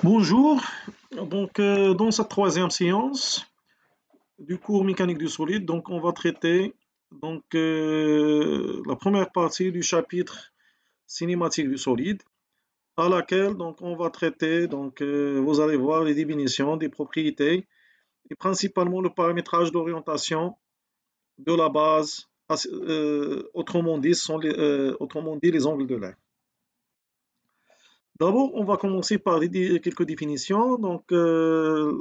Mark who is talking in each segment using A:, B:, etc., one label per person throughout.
A: Bonjour, dans cette troisième séance du cours mécanique du solide, on va traiter la première partie du chapitre cinématique du solide, à laquelle on va traiter, vous allez voir les définitions des propriétés et principalement le paramétrage d'orientation de la base, autrement dit les angles de l'air. D'abord, on va commencer par quelques définitions. Le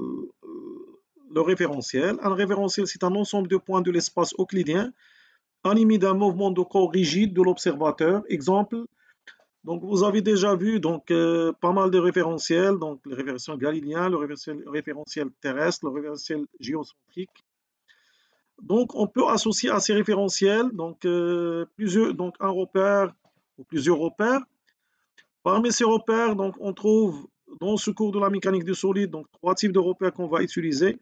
A: référentiel. Un référentiel, c'est un ensemble de points de l'espace euclidien animé d'un mouvement de corps rigide de l'observateur. Exemple, vous avez déjà vu pas mal de référentiels, le référentiel galiléen, le référentiel terrestre, le référentiel géocentrique. On peut associer à ces référentiels un repère ou plusieurs repères. Parmi ces repères, on trouve dans ce cours de la mécanique du solide trois types de repères qu'on va utiliser.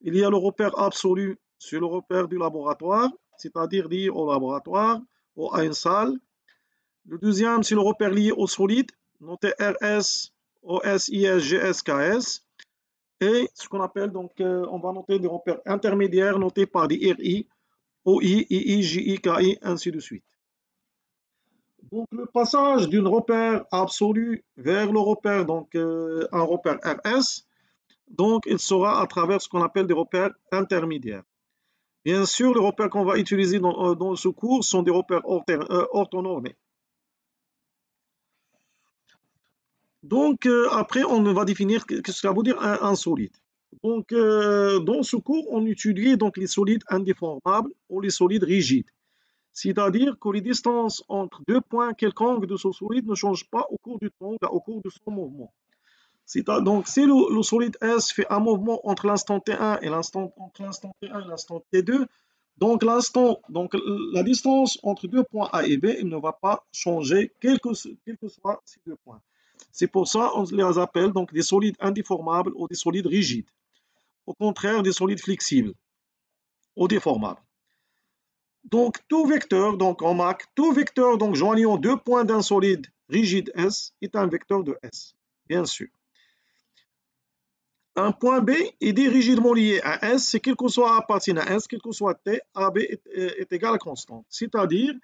A: Il y a le repère absolu, c'est le repère du laboratoire, c'est-à-dire lié au laboratoire ou à une salle. Le deuxième, c'est le repère lié au solide, noté RS, OS, IS, GS, KS. Et ce qu'on appelle, on va noter des repères intermédiaires notés par des RI, OI, II, JI, KI, ainsi de suite. Le passage d'un repère absolu vers le repère, un repère RS, il sera à travers ce qu'on appelle des repères intermédiaires. Bien sûr, les repères qu'on va utiliser dans ce cours sont des repères orthonormés. Après, on va définir ce que ça veut dire un solide. Dans ce cours, on utilise les solides indéformables ou les solides rigides. C'est-à-dire que les distances entre deux points quelconques de ce solide ne changent pas au cours du temps, au cours de son mouvement. Donc, si le solide S fait un mouvement entre l'instant T1 et l'instant T2, la distance entre deux points A et B ne va pas changer, quels que soient ces deux points. C'est pour ça qu'on les appelle des solides indéformables ou des solides rigides. Au contraire des solides flexibles ou déformables. Tout vecteur, en Mach, tout vecteur joignant deux points d'un solide rigide S est un vecteur de S, bien sûr. Un point B est dit rigidement lié à S, c'est quel que soit A appartient à S, quel que soit T, AB est égal à constante. C'est-à-dire,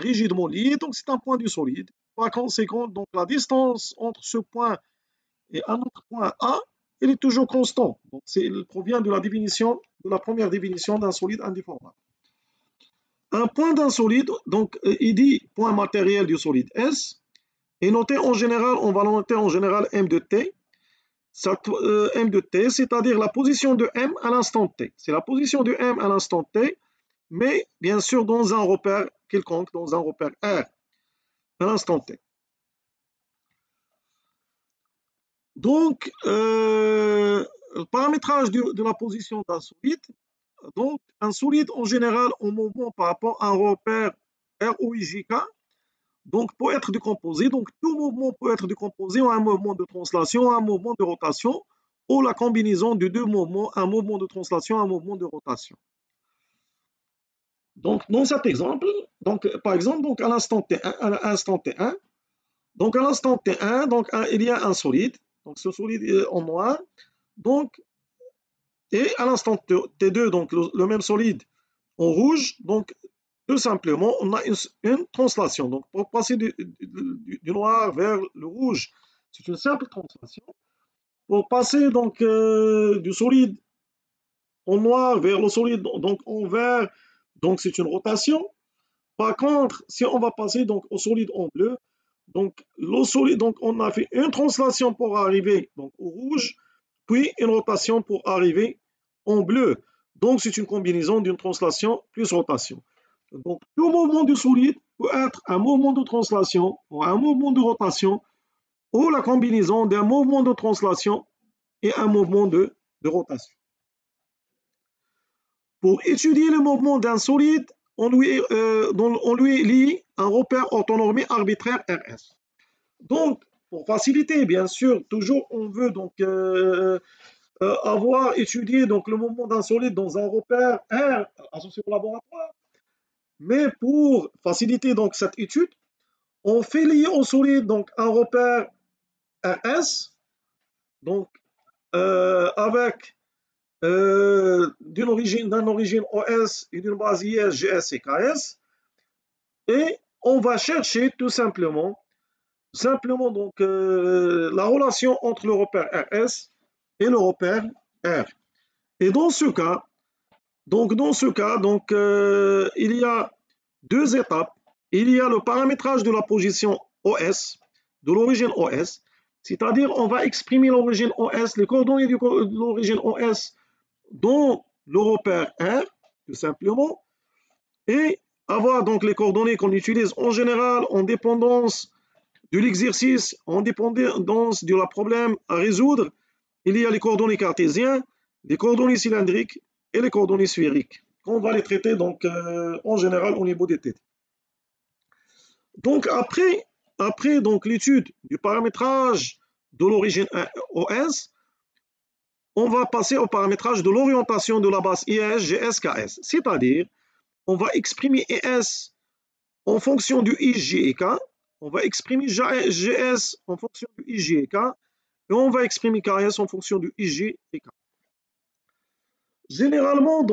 A: rigidement lié, c'est un point du solide. Par conséquent, la distance entre ce point et un autre point A, elle est toujours constante. Elle provient de la première définition d'un solide indéformable. Un point d'un solide, il dit point matériel du solide S, est noté en général, on va le noter en général M de T. M de T, c'est-à-dire la position de M à l'instant T. C'est la position de M à l'instant T, mais bien sûr dans un repère quelconque, dans un repère R à l'instant T. Le paramétrage de la position d'un solide. Un solide en général en mouvement par rapport à un repère ROIJK, peut être décomposé. Tout mouvement peut être décomposé en un mouvement de translation, un mouvement de rotation, ou la combinaison de deux mouvements, un mouvement de translation, un mouvement de rotation. Dans cet exemple, par exemple, à l'instant T1, il y a un solide, ce solide est en noir, et à l'instant T2, le même solide en rouge, tout simplement, on a une translation. Pour passer du noir vers le rouge, c'est une simple translation. Pour passer du solide en noir vers le solide en vert, c'est une rotation. Par contre, si on va passer au solide en bleu, le solide, on a fait une translation pour arriver au rouge, puis une rotation pour arriver en bleu. C'est une combinaison d'une translation plus rotation. Tout mouvement du solide peut être un mouvement de translation ou un mouvement de rotation ou la combinaison d'un mouvement de translation et un mouvement de rotation. Pour étudier le mouvement d'un solide, on lui lie un repère orthonormé arbitraire RS. Pour faciliter, bien sûr, toujours on veut avoir étudié le mouvement d'un solide dans un repère R associé au laboratoire. Mais pour faciliter cette étude, on fait lier au solide un repère RS, donc avec d'une origine OS et d'une base IS, GS et KS, et on va chercher tout simplement donc la relation entre le repère RS et le repère R. Et dans ce cas, il y a deux étapes. Il y a le paramétrage de la position OS, de l'origine OS, c'est-à-dire on va exprimer l'origine OS, les coordonnées de l'origine OS dans le repère R, tout simplement, et avoir donc les coordonnées qu'on utilise en général en dépendance de l'exercice, en dépendance de la problème à résoudre. Il y a les coordonnées cartésiennes, les coordonnées cylindriques et les coordonnées sphériques. On va les traiter donc en général au niveau des têtes. Donc après donc l'étude du paramétrage de l'origine OS, on va passer au paramétrage de l'orientation de la base IS, GS, KS. C'est-à-dire, on va exprimer IS en fonction du IJ et K, on va exprimer GS en fonction du IJ et K, et on va exprimer KS en fonction du IJ et K. Généralement,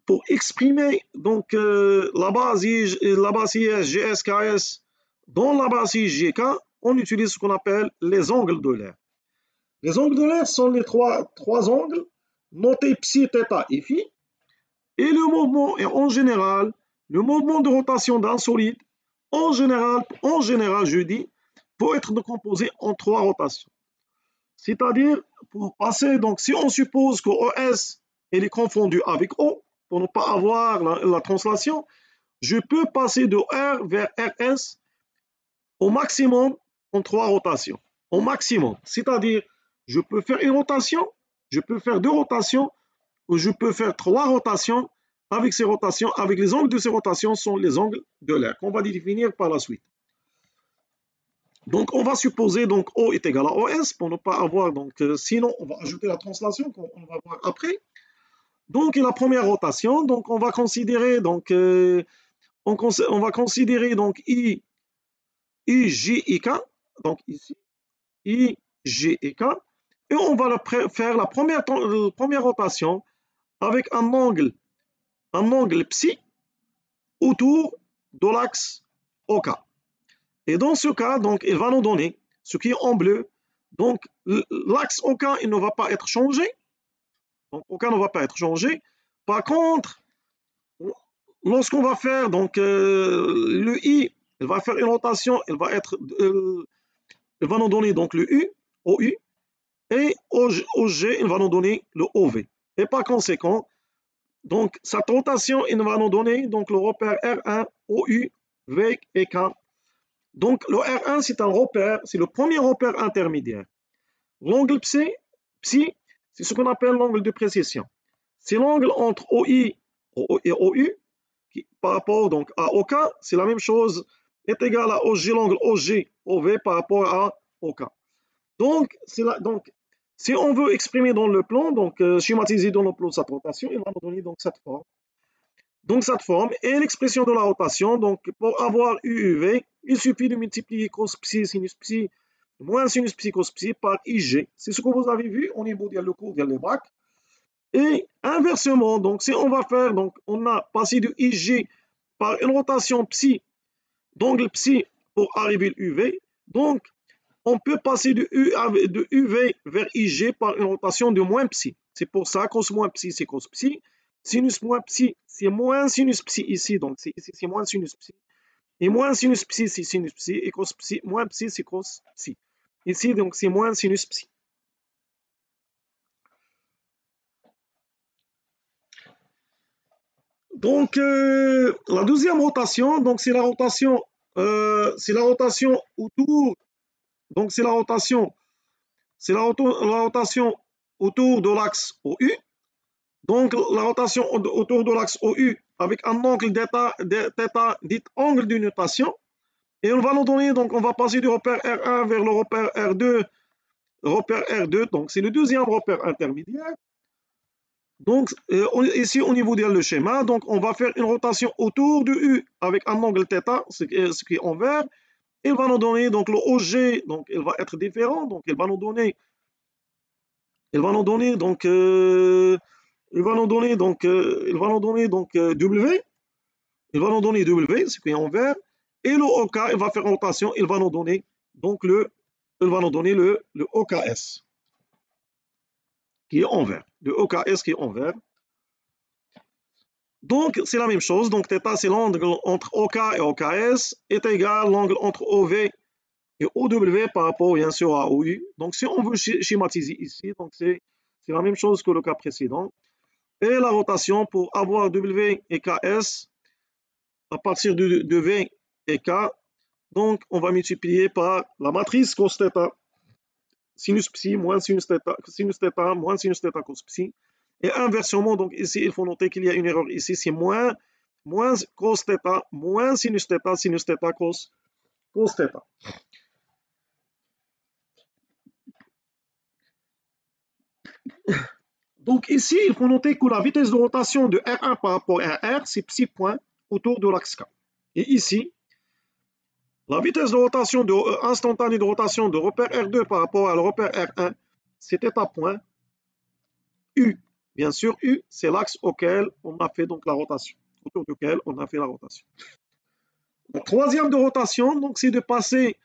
A: pour exprimer donc la base IS, GS, KS dans la base IJK, on utilise ce qu'on appelle les angles de l'air. Les angles de l'air sont les trois angles notés psi, θ et phi, et le mouvement est en général le mouvement de rotation d'un solide, en général, je dis, peut être composé en trois rotations. C'est-à-dire, pour passer, donc si on suppose que OS est confondu avec O, pour ne pas avoir la translation, je peux passer de R vers RS au maximum en trois rotations. Au maximum. C'est-à-dire, je peux faire une rotation, je peux faire deux rotations, ou je peux faire trois rotations. Avec ces rotations, avec les angles de ces rotations sont les angles de l'air qu'on va définir par la suite. Donc, on va supposer donc O est égal à OS pour ne pas avoir, donc, sinon, on va ajouter la translation qu'on va voir après. Donc, la première rotation, donc, on va considérer, donc, on va considérer, donc, I, J et K, donc ici, I, J et K, et on va faire la première rotation avec un angle psi autour de l'axe OK. Et dans ce cas, donc, il va nous donner ce qui est en bleu. Donc, l'axe OK, il ne va pas être changé. Donc, OK ne va pas être changé. Par contre, lorsqu'on va faire donc le I, il va faire une rotation, il va nous donner donc le U, OU, et au G, il va nous donner le OV. Et par conséquent, donc cette rotation, il va nous donner donc le repère R1, OU, V et K. Donc le R1, c'est un repère, c'est le premier repère intermédiaire. L'angle psi, c'est ce qu'on appelle l'angle de précision. C'est l'angle entre OI et OU, qui, par rapport donc à OK, c'est la même chose, est égal à OG, l'angle OG, OV par rapport à OK. Donc, si on veut exprimer dans le plan, donc schématiser dans le plan cette rotation, il va nous donner donc cette forme. Donc cette forme et l'expression de la rotation, donc pour avoir UUV, il suffit de multiplier cos psi, sinus psi, moins sinus psi, cos psi par IG. C'est ce que vous avez vu au niveau du cours des bacs. Et inversement, donc si on va faire, donc on a passé de IG par une rotation psi, d'angle psi pour arriver à UV, donc on peut passer de UV vers IG par une rotation de moins psi. C'est pour ça, cos moins psi, c'est cos psi. Sinus moins psi, c'est moins sinus psi ici, donc c'est moins sinus psi. Et moins sinus psi, c'est sinus psi. Et cos psi, moins psi, c'est cos psi. Ici, donc, c'est moins sinus psi. Donc, la deuxième rotation, donc c'est la rotation autour. Donc, c'est la rotation autour de l'axe OU. Donc, la rotation autour de l'axe OU avec un angle θ dit angle de nutation. Et on va nous donner, donc on va passer du repère R1 vers le repère R2. Donc c'est le deuxième repère intermédiaire. Donc, ici, au niveau de le schéma, donc on va faire une rotation autour de U avec un angle θ, ce qui est en vert. Il va nous donner, donc le OG, donc il va être différent, donc il va nous donner, donc, W, il va nous donner W, ce qui est en vert, et le OK, il va faire rotation, il va nous donner, donc le OKS, qui est en vert, le OKS qui est en vert. Donc, c'est la même chose. Donc, θ, c'est l'angle entre OK et OKS, est égal à l'angle entre OV et OW par rapport, bien sûr, à OU. Donc, si on veut schématiser ici, donc c'est la même chose que le cas précédent. Et la rotation pour avoir W et KS à partir de V et K, donc on va multiplier par la matrice cos θ, sinus psi moins sinus θ moins sinus θ cos psi. Et inversement, donc ici, il faut noter qu'il y a une erreur ici, c'est moins cos θ moins sinus θ cos θ. Donc ici, il faut noter que la vitesse de rotation de R1 par rapport à R, c'est psi point autour de l'axe K. Et ici, la vitesse de rotation instantanée de rotation de repère R2 par rapport à le repère R1, c'est θ point U. Bien sûr, U, c'est l'axe auquel on a fait donc la rotation, autour duquel on a fait la rotation. La troisième de rotation, donc, c'est de passer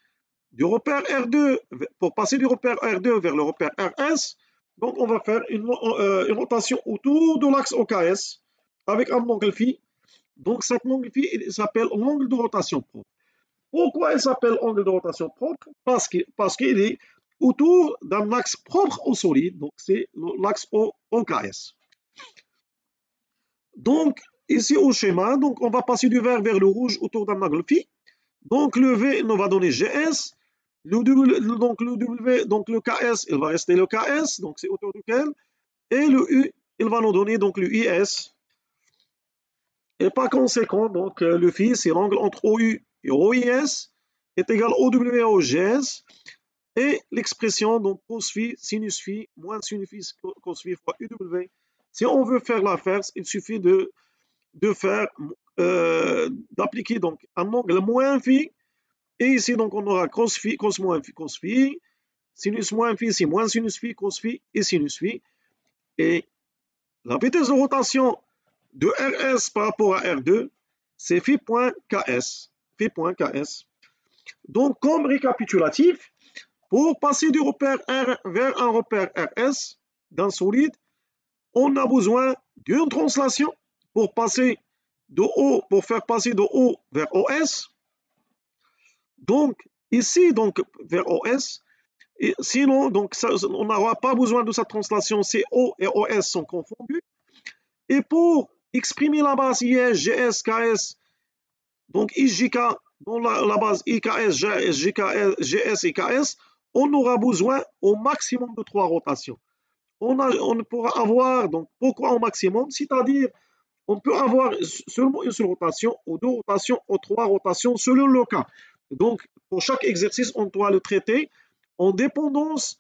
A: du repère R2, pour passer du repère R2 vers le repère RS, donc on va faire une rotation autour de l'axe OKS avec un angle phi. Donc cet angle phi s'appelle l'angle de rotation propre. Pourquoi il s'appelle angle de rotation propre? Parce qu'il est autour d'un axe propre au solide, donc c'est l'axe OKS. Donc ici au schéma, donc on va passer du vert vers le rouge autour d'un angle phi. Donc le V nous va donner GS. Donc le KS, il va rester le KS, donc c'est autour duquel. Et le U, il va nous donner donc le IS. Et par conséquent, donc le phi, c'est l'angle entre OU et OIS est égal à OW et OGS. Et l'expression, donc cos phi, sinus phi, moins sinus phi, cos phi fois UW. Si on veut faire l'affaire, il suffit d'appliquer donc un angle moins phi. Et ici, donc, on aura cos phi, cos moins phi, cos phi. Sinus moins phi, c'est moins sinus phi, cos phi et sinus phi. Et la vitesse de rotation de RS par rapport à R2, c'est phi.ks. Phi.ks. Donc, comme récapitulatif, pour passer du repère R vers un repère RS d'un solide, on a besoin d'une translation pour passer pour faire passer de O vers OS. Donc, ici, donc, vers OS, et sinon, donc, on n'aura pas besoin de cette translation, c'est O et OS sont confondus. Et pour exprimer la base IS, GS, KS, donc IJK, dans la base IKS, GS et KS, on aura besoin au maximum de 3 rotations. On pourra avoir, donc pourquoi au maximum? C'est-à-dire, on peut avoir seulement une seule rotation, ou 2 rotations, ou 3 rotations, selon le cas. Donc, pour chaque exercice, on doit le traiter en dépendance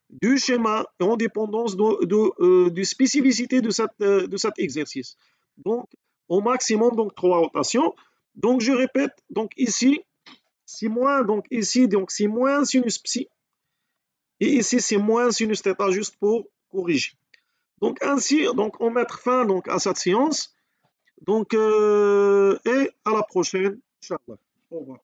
A: du schéma et en dépendance de spécificité de cet exercice. Donc, au maximum, donc 3 rotations. Donc, je répète, donc ici, c'est moins, donc ici, donc c'est moins sinus psi. Et ici, c'est moins sinus θ, juste pour corriger. Donc, ainsi, donc, on met fin donc, à cette séance. Donc, et à la prochaine, Inch'Allah. Au revoir.